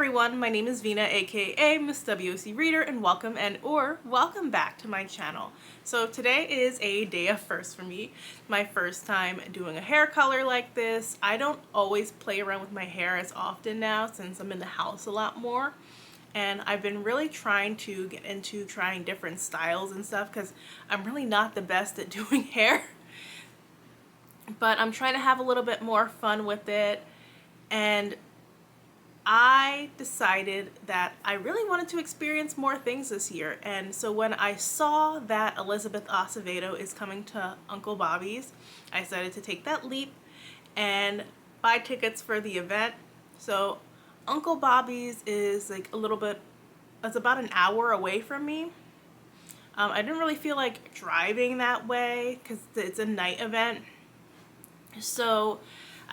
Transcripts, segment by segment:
everyone, my name is Vina, aka Miss WOC Reader, and welcome back to my channel. So today is a day of firsts for me. My first time doing a hair color like this. I don't always play around with my hair as often now since I'm in the house a lot more. And I've been really trying to get into trying different styles and stuff because I'm really not the best at doing hair. But I'm trying to have a little bit more fun with it, and I decided that I really wanted to experience more things this year. And so when I saw that Elizabeth Acevedo is coming to Uncle Bobbie's, I decided to take that leap and buy tickets for the event. So Uncle Bobbie's is like it's about an hour away from me. I didn't really feel like driving that way because it's a night event. So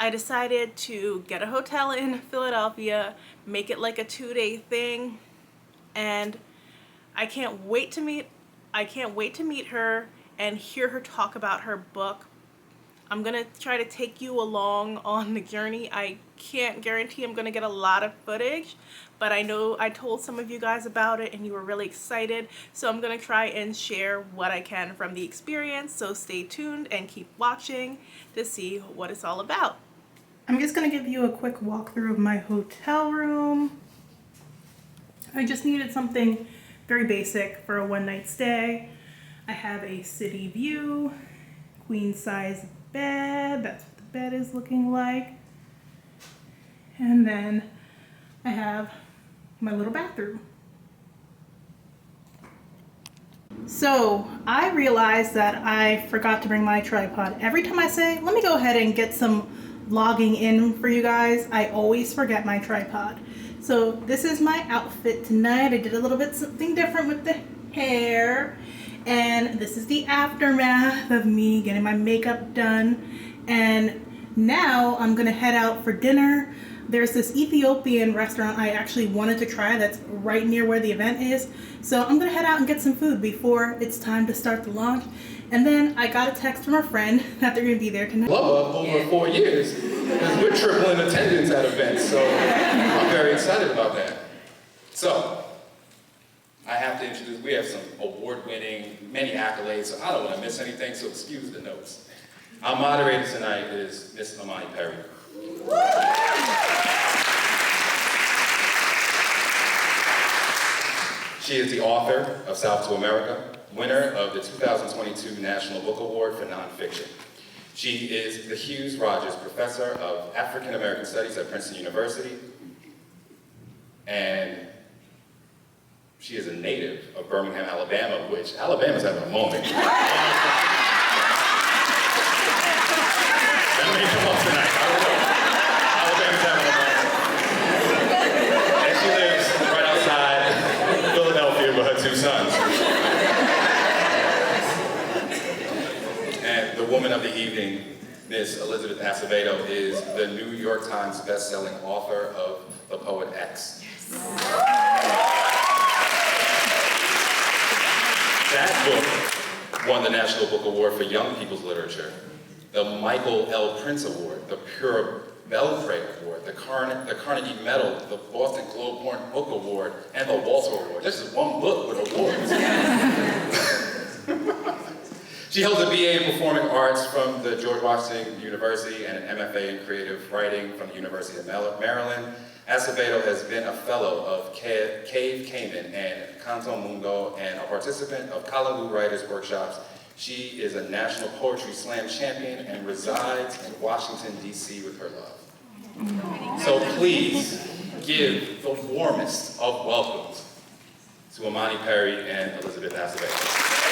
I decided to get a hotel in Philadelphia, make it like a 2-day thing, and I can't wait to meet her and hear her talk about her book. I'm gonna try to take you along on the journey. I can't guarantee I'm gonna get a lot of footage, but I know I told some of you guys about it and you were really excited, so I'm gonna try and share what I can from the experience. So stay tuned and keep watching to see what it's all about. I'm just gonna give you a quick walkthrough of my hotel room. I just needed something very basic for a one-night stay. I have a city view, queen size bed. That's what the bed is looking like. And then I have my little bathroom. So I realized that I forgot to bring my tripod. Every time I say, let me go ahead and get some vlogging in for you guys, I always forget my tripod. So this is my outfit tonight. I did a little bit something different with the hair. And this is the aftermath of me getting my makeup done. And now I'm gonna head out for dinner. There's this Ethiopian restaurant I actually wanted to try that's right near where the event is. So I'm gonna head out and get some food before it's time to start the launch. And then I got a text from a friend that they're gonna be there tonight. Love over 4 years, because we're tripling attendance at events, so I'm very excited about that. So, I have to introduce, we have some award-winning, many accolades, so I don't want to miss anything, so excuse the notes. Our moderator tonight is Miss Amani Perry. She is the author of South to America, winner of the 2022 National Book Award for Nonfiction. She is the Hughes Rogers Professor of African American Studies at Princeton University, and she is a native of Birmingham, Alabama, which Alabama's having a moment. That may come up tonight, I don't know. Alabama's having a moment. And she lives right outside Philadelphia with her 2 sons. And the woman of the evening, Miss Elizabeth Acevedo, is the New York Times best-selling author of The Poet X. Yes. That book won the National Book Award for Young People's Literature, the Michael L. Prince Award, the Pure Belpré Award, the Carnegie Medal, the Boston Globe Horn Book Award, and the Walter Award. This is one book with awards. She holds a BA in Performing Arts from the George Washington University and an MFA in Creative Writing from the University of Maryland. Acevedo has been a fellow of Cave Cayman and Canto Mundo and a participant of Kalamazoo Writers Workshops. She is a National Poetry Slam champion and resides in Washington, D.C. with her love. So please give the warmest of welcomes to Amani Perry and Elizabeth Acevedo.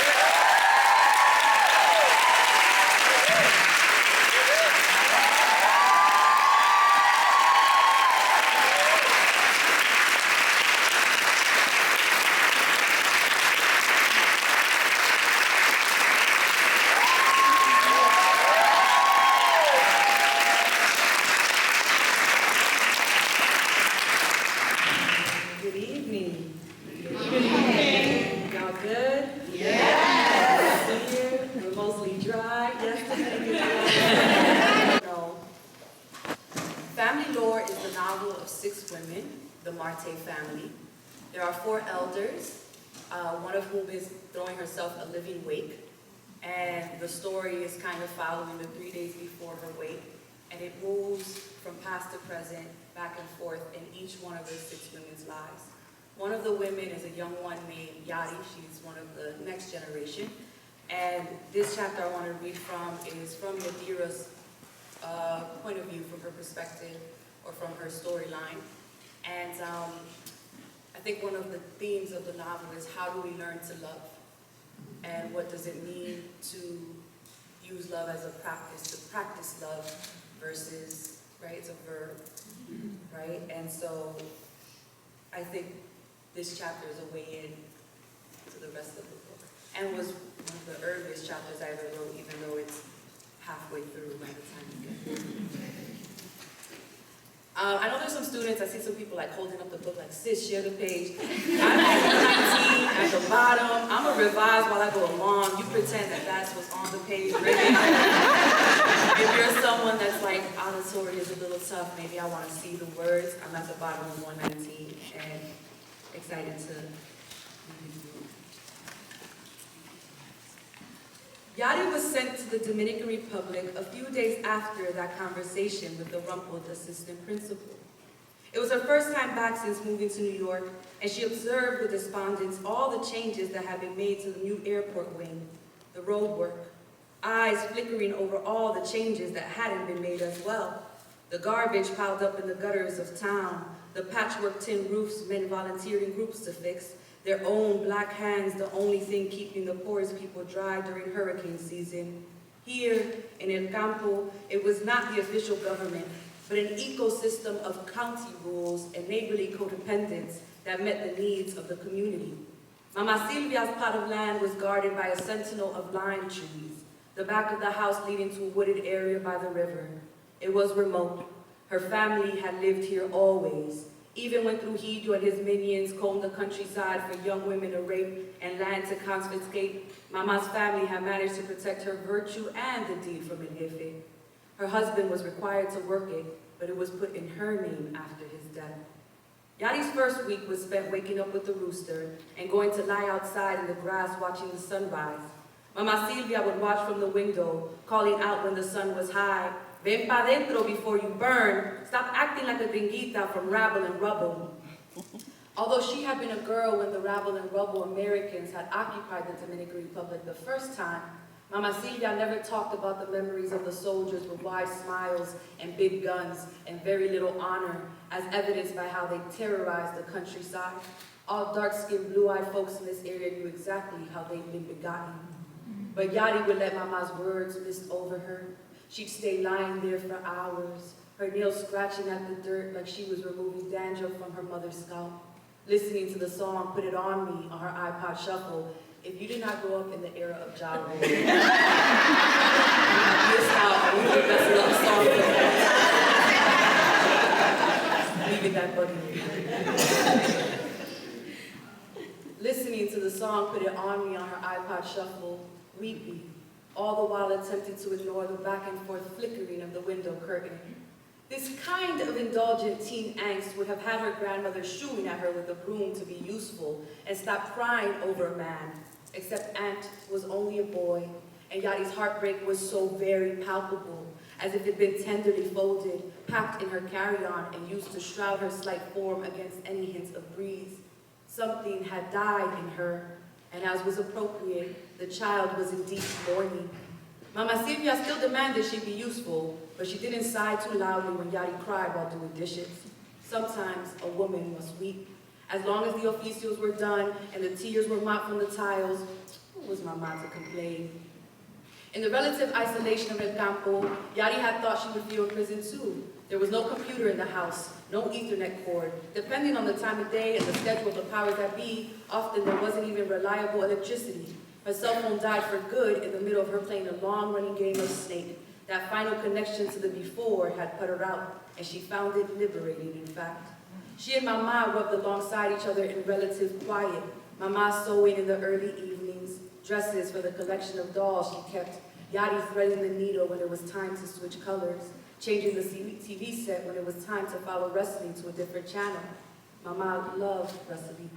Good evening. Y'all good? Yeah. the Marte family. There are 4 elders, one of whom is throwing herself a living wake. And the story is kind of following the 3 days before her wake. And it moves from past to present, back and forth in each one of the 6 women's lives. One of the women is a young one named Yadi. She's one of the next generation. And this chapter I want to read from is from Yadira's point of view, from her perspective, or from her storyline. And I think one of the themes of the novel is how do we learn to love? And what does it mean to use love as a practice, to practice love versus, right, it's a verb, right? And so I think this chapter is a way in to the rest of the book. And was one of the earliest chapters I ever wrote, even though it's halfway through by the time you get there. I know there's some students, I see some people like holding up the book like, sis, share the page. I'm at 19 at the bottom. I'm going to revise while I go along. You pretend that that's what's on the page. If you're someone that's like, auditory is a little tough, maybe I want to see the words. I'm at the bottom of 119 and excited to read you. Yadi was sent to the Dominican Republic a few days after that conversation with the rumpled assistant principal. It was her first time back since moving to New York, and she observed with despondence all the changes that had been made to the new airport wing, the road work, eyes flickering over all the changes that hadn't been made as well, the garbage piled up in the gutters of town, the patchwork tin roofs men volunteered in groups to fix, their own black hands the only thing keeping the poorest people dry during hurricane season. Here in El Campo, it was not the official government, but an ecosystem of county rules and neighborly codependence that met the needs of the community. Mama Silvia's plot of land was guarded by a sentinel of lime trees, the back of the house leading to a wooded area by the river. It was remote. Her family had lived here always, even when Trujillo and his minions combed the countryside for young women to rape and land to confiscate. Mama's family had managed to protect her virtue and the deed from El Jefe. Her husband was required to work it, but it was put in her name after his death. Yadi's first week was spent waking up with the rooster and going to lie outside in the grass watching the sunrise. Mama Silvia would watch from the window, calling out when the sun was high, "Ven pa dentro before you burn. Stop acting like a gringuita from Rabble and Rubble." Although she had been a girl when the Rabble and Rubble Americans had occupied the Dominican Republic the first time, Mama Silvia never talked about the memories of the soldiers with wide smiles and big guns and very little honor, as evidenced by how they terrorized the countryside. All dark-skinned, blue-eyed folks in this area knew exactly how they'd been begotten. But Yadi would let Mama's words mist over her. She'd stay lying there for hours, her nails scratching at the dirt like she was removing dandruff from her mother's scalp, listening to the song "Put It On Me" on her iPod Shuffle. If you did not grow up in the era of Ja Rule, you missed out on one of the best love songs of all time. Leaving that buggy. Listening to the song "Put It On Me" on her iPod Shuffle, weepy, all the while attempting to ignore the back and forth flickering of the window curtain. This kind of indulgent teen angst would have had her grandmother shooing at her with a broom to be useful and stop crying over a man, except Aunt was only a boy, and Yadi's heartbreak was so very palpable, as if it had been tenderly folded, packed in her carry-on, and used to shroud her slight form against any hints of breeze. Something had died in her, and as was appropriate, the child was in deep mourning. Mama Silvia still demanded she be useful, but she didn't sigh too loudly when Yadi cried while doing dishes. Sometimes a woman must weep. As long as the oficios were done and the tears were mopped from the tiles, who was Mama to complain? In the relative isolation of El Campo, Yadi had thought she would feel in prison too. There was no computer in the house, no Ethernet cord. Depending on the time of day and the schedule of the powers that be, often there wasn't even reliable electricity. Her cell phone died for good in the middle of her playing a long-running game of Snake. That final connection to the before had put her out, and she found it liberating, in fact. She and Mama rubbed alongside each other in relative quiet. Mama sewing in the early evenings, dresses for the collection of dolls she kept, Yadi threading the needle when it was time to switch colors, changing the TV set when it was time to follow wrestling to a different channel. Mama loved recipe.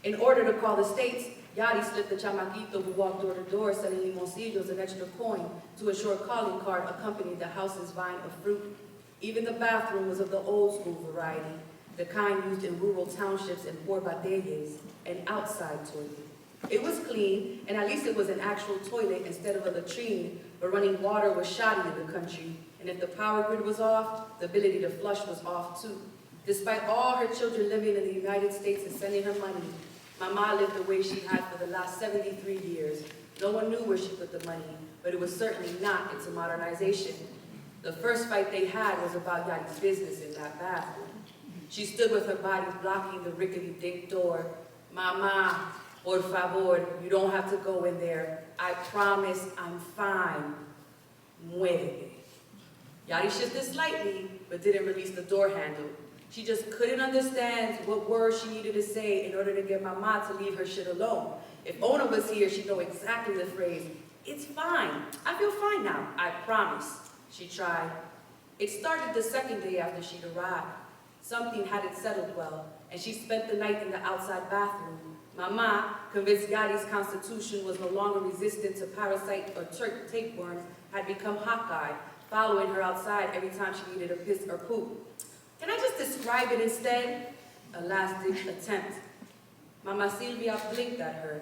In order to call the States, Yadi slipped the chamaquito who walked door to door selling limoncillos an extra coin to ensure a calling card accompanied the house's vine of fruit. Even the bathroom was of the old school variety, the kind used in rural townships and poor batalles, an outside toilet. It was clean, and at least it was an actual toilet instead of a latrine, but running water was shoddy in the country, and if the power grid was off, the ability to flush was off too. Despite all her children living in the United States and sending her money, Mama lived the way she had for the last 73 years. No one knew where she put the money, but it was certainly not into modernization. The first fight they had was about Yadi's business in that bathroom. She stood with her body blocking the rickety dink door. Mama, por favor, you don't have to go in there. I promise I'm fine. Muévete. Yadi shifted slightly, but didn't release the door handle. She just couldn't understand what words she needed to say in order to get Mama to leave her shit alone. If Ona was here, she'd know exactly the phrase, "It's fine. I feel fine now. I promise." She tried. It started the second day after she'd arrived. Something hadn't settled well, and she spent the night in the outside bathroom. Mama, convinced Yadi's constitution was no longer resistant to parasite or tapeworms, had become hawk-eyed, following her outside every time she needed a piss or poop. Can I just describe it instead? A last-ditch attempt. Mama Silvia blinked at her,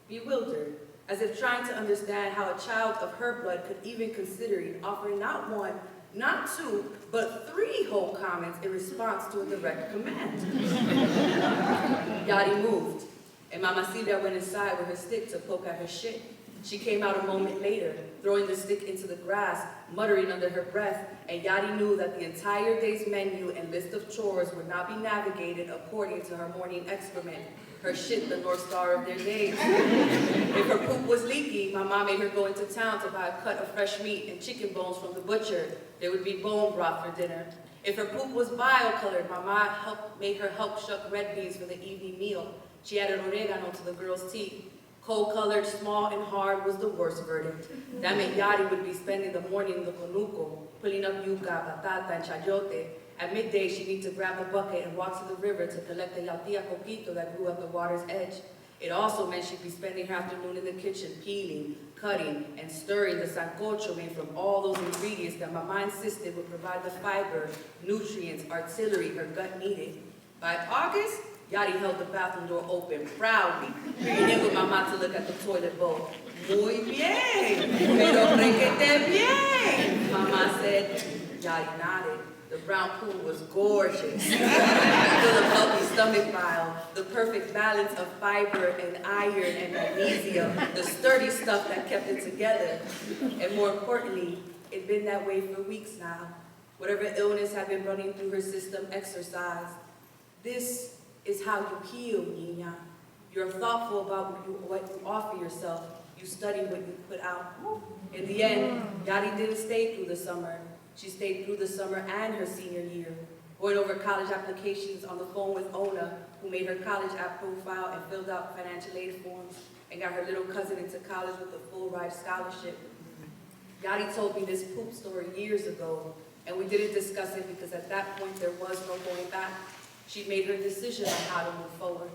bewildered, as if trying to understand how a child of her blood could even consider it, offering not one, not two, but 3 whole comments in response to a direct command. Yadi moved, and Mama Silvia went inside with her stick to poke at her shit. She came out a moment later, throwing the stick into the grass, muttering under her breath, and Yadi knew that the entire day's menu and list of chores would not be navigated according to her morning excrement. Her shit, the North Star of their days. If her poop was leaky, my mom made her go into town to buy a cut of fresh meat and chicken bones from the butcher. There would be bone broth for dinner. If her poop was bile-colored, my mom made her help shuck red beans for the evening meal. She added oregano to the girl's tea. Coal-colored, small, and hard was the worst verdict. That meant Yadi would be spending the morning in the conuco, pulling up yuca, batata, and chayote. At midday, she'd need to grab a bucket and walk to the river to collect the yautia coquito that grew at the water's edge. It also meant she'd be spending her afternoon in the kitchen peeling, cutting, and stirring the sancocho made from all those ingredients that Mama insisted would provide the fiber, nutrients, artillery her gut needed. By August, Yadi held the bathroom door open proudly, bringing in with Mama to look at the toilet bowl. Muy bien, pero requete bien, Mama said. Yadi nodded. The brown pool was gorgeous, full of healthy stomach bile, the perfect balance of fiber and iron and magnesium, the sturdy stuff that kept it together. And more importantly, it'd been that way for weeks now. Whatever illness had been running through her system exercised. This is how you heal, Nina. You're thoughtful about what you offer yourself. You study what you put out. In the end, Yadi didn't stay through the summer. She stayed through the summer and her senior year, going over college applications on the phone with Ona, who made her college app profile and filled out financial aid forms, and got her little cousin into college with a full ride scholarship. Yadi told me this poop story years ago, and we didn't discuss it because at that point there was no going back. She'd made her decision on how to move forward.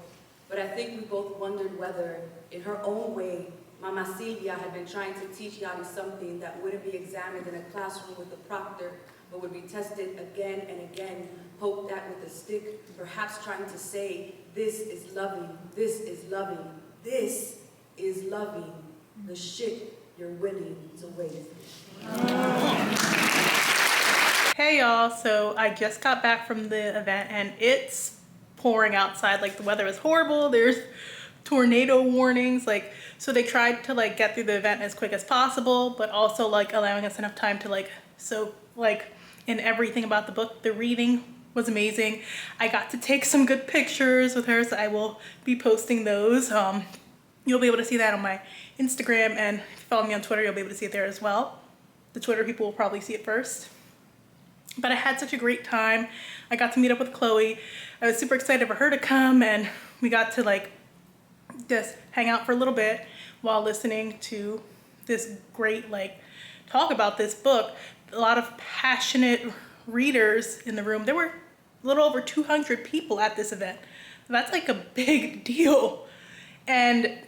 But I think we both wondered whether, in her own way, Mama Silvia had been trying to teach Yadi something that wouldn't be examined in a classroom with a proctor, but would be tested again and again, poked at with a stick, perhaps trying to say, this is loving, this is loving, this is loving, the shit you're willing to waste. Hey y'all, so I just got back from the event and it's pouring outside. Like, the weather is horrible. There's tornado warnings. Like, so they tried to like get through the event as quick as possible, but also like allowing us enough time to like soak like in everything about the book. The reading was amazing. I got to take some good pictures with her, so I will be posting those. You'll be able to see that on my Instagram, and if you follow me on Twitter, you'll be able to see it there as well. The Twitter people will probably see it first. But I had such a great time. I got to meet up with Chloe. I was super excited for her to come, and we got to like just hang out for a little bit while listening to this great like talk about this book. A lot of passionate readers in the room. There were a little over 200 people at this event. That's like a big deal. And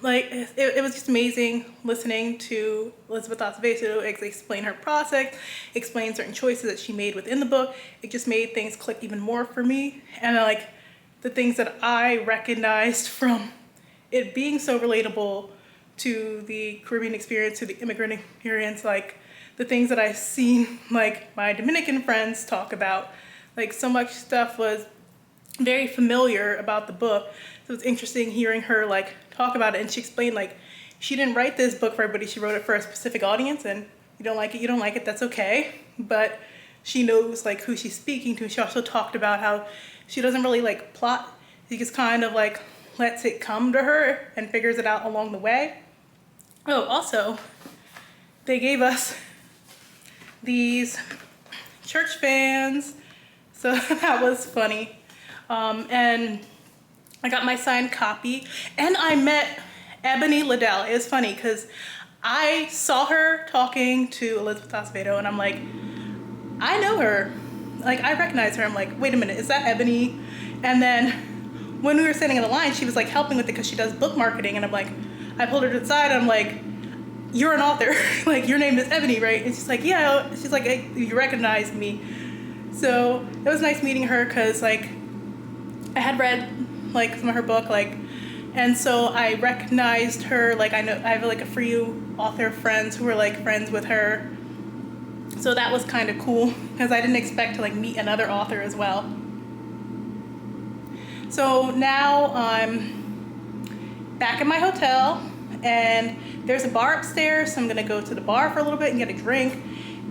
like, it was just amazing listening to Elizabeth Acevedo explain her process, explain certain choices that she made within the book. It just made things click even more for me. And like the things that I recognized from it being so relatable to the Caribbean experience, to the immigrant experience, like the things that I've seen like my Dominican friends talk about, like so much stuff was very familiar about the book. So it's interesting hearing her like talk about it, and she explained like she didn't write this book for everybody, she wrote it for a specific audience, and you don't like it, that's okay. But she knows like who she's speaking to. She also talked about how she doesn't really like plot, she just kind of like lets it come to her and figures it out along the way. Oh, also, they gave us these church fans, so that was funny. And I got my signed copy, and I met Ebony Liddell. It was funny because I saw her talking to Elizabeth Acevedo, and I'm like, I know her. Like, I recognize her. I'm like, wait a minute, is that Ebony? And then when we were standing in the line, she was like helping with it because she does book marketing, and I'm like, I pulled her to the side, and I'm like, you're an author. Like, your name is Ebony, right? And she's like, yeah. She's like, hey, you recognized me. So it was nice meeting her because like I had read like some of her book, like, and so I recognized her. Like, I know I have like a few author friends who were like friends with her, so that was kind of cool because I didn't expect to like meet another author as well. So now I'm back in my hotel, and there's a bar upstairs, so I'm gonna go to the bar for a little bit and get a drink,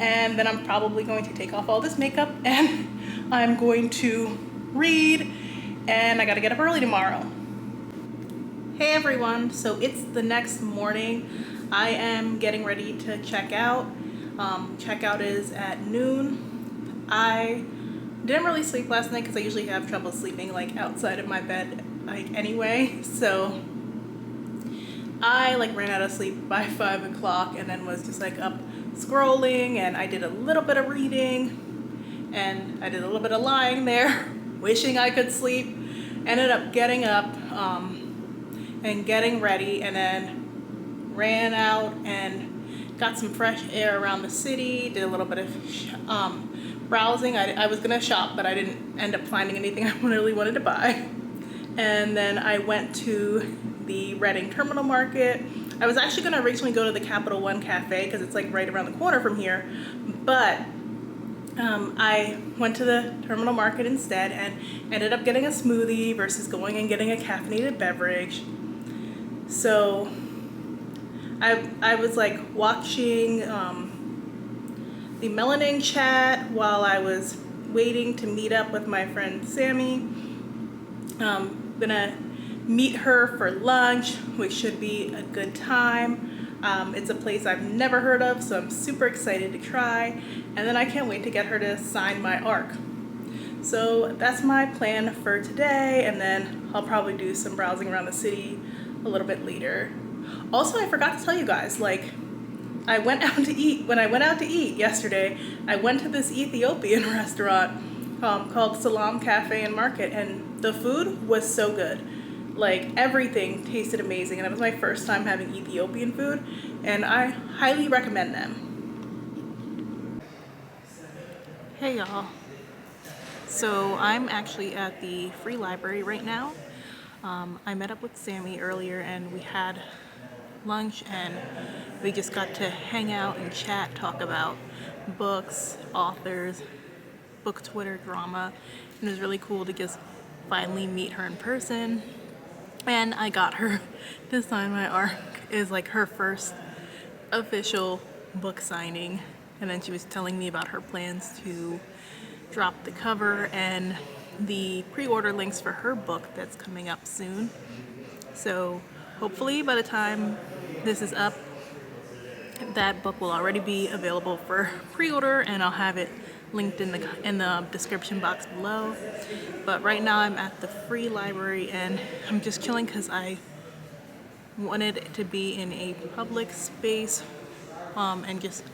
and then I'm probably going to take off all this makeup and I'm going to read, and I gotta get up early tomorrow. Hey everyone, so it's the next morning. I am getting ready to check out. Checkout is at noon. I didn't really sleep last night because I usually have trouble sleeping like outside of my bed like anyway, so I like ran out of sleep by 5 o'clock and then was just like up scrolling, and I did a little bit of reading and I did a little bit of lying there wishing I could sleep. Ended up getting up and getting ready, and then ran out and got some fresh air around the city, did a little bit of browsing. I was gonna shop, but I didn't end up finding anything I really wanted to buy. And then I went to the Reading Terminal Market. I was actually gonna originally go to the Capital One Cafe because it's like right around the corner from here, but I went to the Terminal Market instead and ended up getting a smoothie versus going and getting a caffeinated beverage. So I was like watching the Melanin chat while I was waiting to meet up with my friend Sami. Gonna meet her for lunch, which should be a good time. It's a place I've never heard of, so I'm super excited to try. And then I can't wait to get her to sign my ARC. So that's my plan for today, and then I'll probably do some browsing around the city a little bit later. Also, I forgot to tell you guys, like, I went out to eat. When I went out to eat yesterday, I went to this Ethiopian restaurant called Salam Cafe and Market, and the food was so good. Like, everything tasted amazing, and it was my first time having Ethiopian food, and I highly recommend them. Hey y'all. So I'm actually at the Free Library right now. I met up with Sami earlier and we had lunch, and we just got to hang out and chat, talk about books, authors, book Twitter, drama, and it was really cool to just finally meet her in person. And I got her to sign my ARC. It was like her first official book signing, and then she was telling me about her plans to drop the cover and the pre-order links for her book that's coming up soon. So hopefully by the time this is up, that book will already be available for pre-order, and I'll have it linked in the description box below. But right now I'm at the Free Library and I'm just chilling because I wanted it to be in a public space and just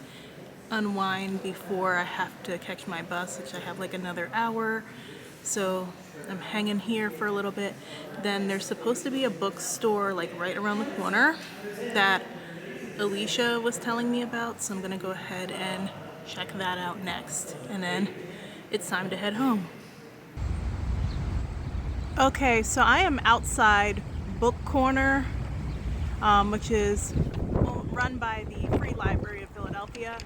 unwind before I have to catch my bus, which I have like another hour. So I'm hanging here for a little bit. Then there's supposed to be a bookstore like right around the corner that Alicia was telling me about. So I'm gonna go ahead and check that out next. And then it's time to head home. Okay, so I am outside Book Corner, which is run by the Free Library of Philadelphia.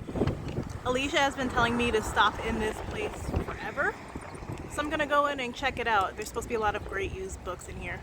Alicia has been telling me to stop in this place forever, so I'm gonna go in and check it out. There's supposed to be a lot of great used books in here.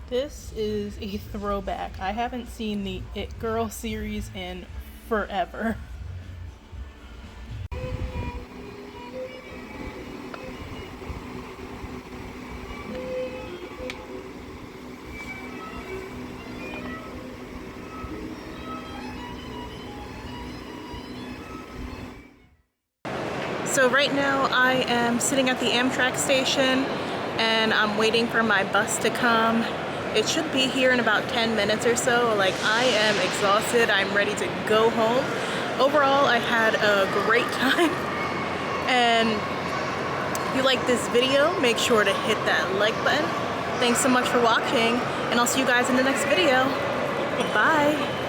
This is a throwback. I haven't seen the It Girl series in forever. So right now I am sitting at the Amtrak station and I'm waiting for my bus to come. It should be here in about 10 minutes or so. Like, I am exhausted. I'm ready to go home. Overall, I had a great time. And if you like this video, make sure to hit that like button. Thanks so much for watching, and I'll see you guys in the next video. Bye.